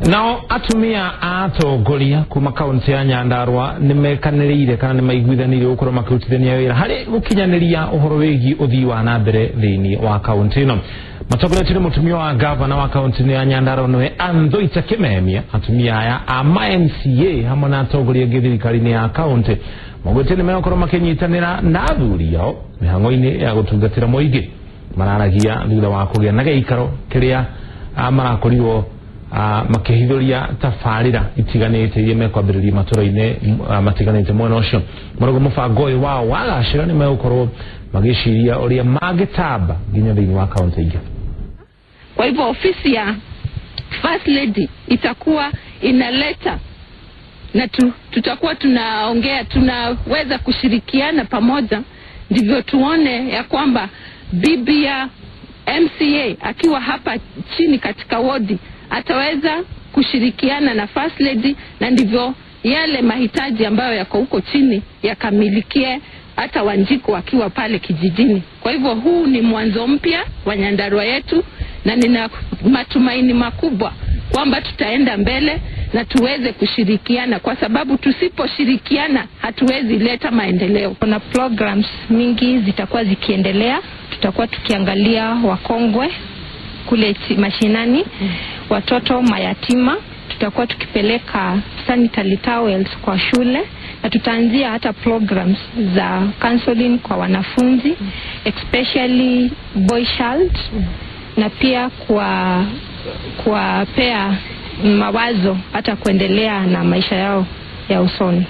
Nao atumia atongoria kuma kaunti ya Nyandarua nimekaniriire kana nimaiguithanire ukoro makirutithania wira hari gukinyaniria uhoro wigi uthii wa na mbere thiini wa kaunti ino. Matongoretire mutumia wa gavana wa kaunti ya Nyandarua noe Anthoita Kimemia atumia aya ama MCA hamwe na atongoria thirikari-ini ya kaunti mogwetene mekorwo makinyitanira na athuri yao mihango-ini ya gutungatira muingi mararagia thutha wa kugia na geikaro kiria marakorirwo makihithuria tafarira itiganite iria mekwambiriria matura-ini matiganite mwena ucio morogo mubango uyu wao wagacira ni megukorwo magiciria uria magitamba nginya thiini wa kaunti ingi. Kwa hivyo ofisi ya First Lady itakuwa inaleta na tutakuwa tunaongea, tunaweza kushirikiana pamoja, ndivyo tuone ya kwamba bibi ya MCA akiwa hapa chini katika wodi ataweza kushirikiana na First Lady, na ndivyo yale mahitaji ambayo yako huko chini yakamilikie hata Wanjiku akiwa pale kijijini. Kwa hivyo huu ni mwanzo mpya wa Nyandarua yetu, na nina matumaini makubwa kwamba tutaenda mbele na tuweze kushirikiana, kwa sababu tusiposhirikiana hatuwezi leta maendeleo. Kuna programs mingi zitakuwa zikiendelea. Tutakuwa tukiangalia wakongwe kule mashinani, watoto mayatima. Tutakuwa tukipeleka sanitary towels kwa shule, na tutaanzia hata programs za counseling kwa wanafunzi, especially boy child, na pia kwa pea mawazo hata kuendelea na maisha yao ya usoni.